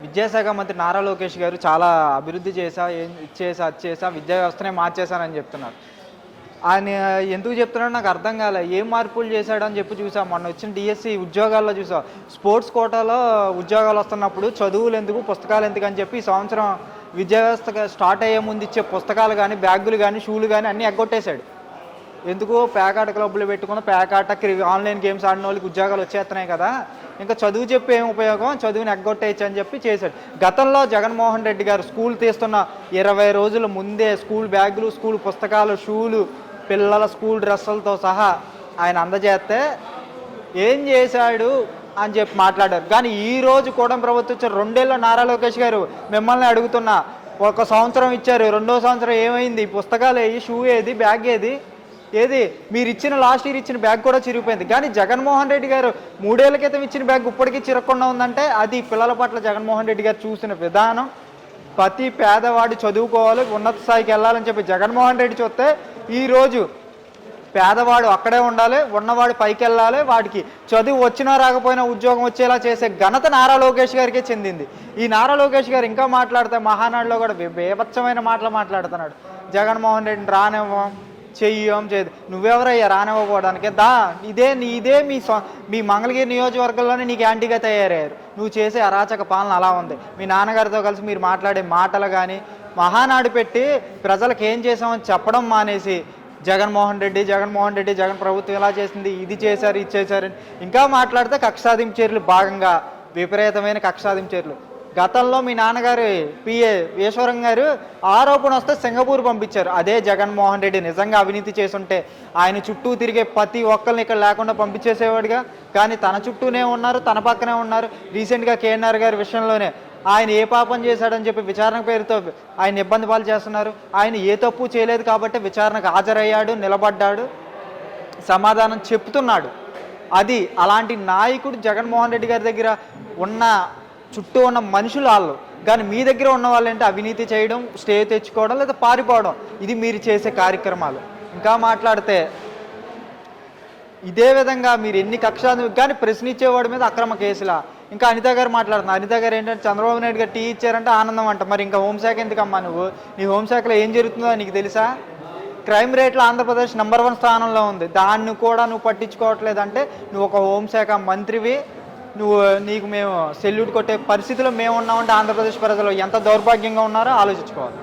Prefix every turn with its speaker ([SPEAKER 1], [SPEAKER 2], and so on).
[SPEAKER 1] విద్యాశాఖ మంత్రి నారా లోకేష్ గారు చాలా అభివృద్ధి చేశా, ఇది చేశా, అది చేశా, విద్యా వ్యవస్థనే మార్చేశానని చెప్తున్నారు. ఆయన ఎందుకు చెప్తున్నాడో నాకు అర్థం కాలే. ఏం మార్పులు చేశాడని చూసాం. మొన్న వచ్చిన డిఎస్సి ఉద్యోగాల్లో చూసాం. స్పోర్ట్స్ కోటాలో ఉద్యోగాలు వస్తున్నప్పుడు చదువులు ఎందుకు, పుస్తకాలు ఎందుకు అని చెప్పి ఈ సంవత్సరం విద్యా వ్యవస్థ స్టార్ట్ అయ్యే ముందు ఇచ్చే పుస్తకాలు కానీ, బ్యాగులు కానీ, షూలు కానీ అన్నీ ఎగ్గొట్టేశాడు. ఎందుకు పేకాట క్లబ్లు పెట్టుకున్న పేకాట ఆన్లైన్ గేమ్స్ ఆడిన వాళ్ళకి ఉద్యోగాలు వచ్చేస్తున్నాయి కదా, ఇంకా చదువు చెప్పి ఏం ఉపయోగం, చదువుని ఎగ్గొట్టేయచ్చు అని చెప్పి చేశాడు. గతంలో జగన్మోహన్ రెడ్డి గారు స్కూల్ తీస్తున్న 20 రోజుల ముందే స్కూల్ బ్యాగులు, స్కూల్ పుస్తకాలు, షూలు, పిల్లల స్కూల్ డ్రెస్సులతో సహా ఆయన అందజేస్తే ఏం చేశాడు అని చెప్పి మాట్లాడారు. కానీ ఈ రోజు కూడా ప్రభుత్వం ఇచ్చారు. 2 ఏళ్ళ నారా లోకేష్ గారు మిమ్మల్ని అడుగుతున్నా, 1 సంవత్సరం ఇచ్చారు, 2వ సంవత్సరం ఏమైంది, పుస్తకాలు ఏది, షూ ఏది, బ్యాగ్ ఏది మీరు ఇచ్చిన లాస్ట్ ఇయర్ ఇచ్చిన బ్యాగ్ కూడా చిరిగిపోయింది. కానీ జగన్మోహన్ రెడ్డి గారు 3 ఏళ్ల క్రితం ఇచ్చిన బ్యాగ్ ఇప్పటికీ చిరగకుండా ఉందంటే అది పిల్లల పట్ల జగన్మోహన్ రెడ్డి గారు చూసిన విధానం. ప్రతి పేదవాడు చదువుకోవాలి, ఉన్నత స్థాయికి వెళ్ళాలని చెప్పి జగన్మోహన్ రెడ్డి చూస్తే ఈరోజు పేదవాడు అక్కడే ఉండాలి, ఉన్నవాడు పైకి వెళ్ళాలి, వాడికి చదువు వచ్చినా రాకపోయినా ఉద్యోగం వచ్చేలా చేసే ఘనత నారా లోకేష్ గారికే చెందింది. ఈ నారా లోకేష్ గారు ఇంకా మాట్లాడితే మహానాడులో కూడా బీభత్సమైన మాటలు మాట్లాడుతున్నాడు. జగన్మోహన్ రెడ్డిని రానివ్వం, చెయ్యం చేయదు. నువ్వెవరయ్యా రానివ్వకపోవడానికి? ఇదే మీ మంగళగిరి నియోజకవర్గంలోనే నీకు యాంటీగా తయారయ్యారు. నువ్వు చేసే అరాచక పాలన అలా ఉంది. మీ నాన్నగారితో కలిసి మీరు మాట్లాడే మాటలు కానీ, మహానాడు పెట్టి ప్రజలకు ఏం చేసామని చెప్పడం మానేసి జగన్మోహన్ రెడ్డి జగన్ ప్రభుత్వం ఇలా చేసింది, ఇది చేశారు, ఇది చేశారని ఇంకా మాట్లాడితే కక్షాదింపు చర్యలు భాగంగా విపరీతమైన కక్షాదింపు చర్యలు. గతంలో మీ నాన్నగారు పిఏ ఈశ్వరం గారు ఆరోపణ వస్తే సింగపూర్ పంపించారు. అదే జగన్మోహన్ రెడ్డి నిజంగా అవినీతి చేసుంటే ఆయన చుట్టూ తిరిగే ప్రతి ఒక్కరిని ఇక్కడ లేకుండా పంపించేసేవాడుగా. కానీ తన చుట్టూనే ఉన్నారు, తన పక్కనే ఉన్నారు. రీసెంట్గా కేఎన్ఆర్ గారి విషయంలోనే ఆయన ఏ పాపం చేశాడని చెప్పి విచారణ పేరుతో ఆయన ఇబ్బంది పాలు చేస్తున్నారు. ఆయన ఏ తప్పు చేయలేదు కాబట్టి విచారణకు హాజరయ్యాడు, నిలబడ్డాడు, సమాధానం చెప్తున్నాడు. అది అలాంటి నాయకుడు జగన్మోహన్ రెడ్డి గారి దగ్గర ఉన్న చుట్టూ ఉన్న మనుషులు వాళ్ళు. కానీ మీ దగ్గర ఉన్న వాళ్ళు ఏంటి, అవినీతి చేయడం, స్టే తెచ్చుకోవడం, లేదా పారిపోవడం. ఇది మీరు చేసే కార్యక్రమాలు. ఇంకా మాట్లాడితే ఇదే విధంగా మీరు ఎన్ని కక్షలు కానీ ప్రశ్నించేవాడి మీద అక్రమ కేసులా. ఇంకా అనిత గారు మాట్లాడుతున్నారు. అనిత గారు ఏంటంటే చంద్రబాబు నాయుడు గారు టీ ఇచ్చారంటే ఆనందం అంట. మరి ఇంకా హోంశాఖ ఎందుకమ్మా నువ్వు? నీ హోంశాఖలో ఏం జరుగుతుందో నీకు తెలుసా? క్రైమ్ రేట్లో ఆంధ్రప్రదేశ్ నెంబర్ 1 స్థానంలో ఉంది. దాన్ని కూడా నువ్వు పట్టించుకోవట్లేదంటే నువ్వు ఒక హోంశాఖ మంత్రివి. నీకు మేము సెల్యూట్ కొట్టే పరిస్థితిలో మేము ఉన్నామంటే ఆంధ్రప్రదేశ్ ప్రజలు ఎంత దౌర్భాగ్యంగా ఉన్నారో ఆలోచించుకోవాలి.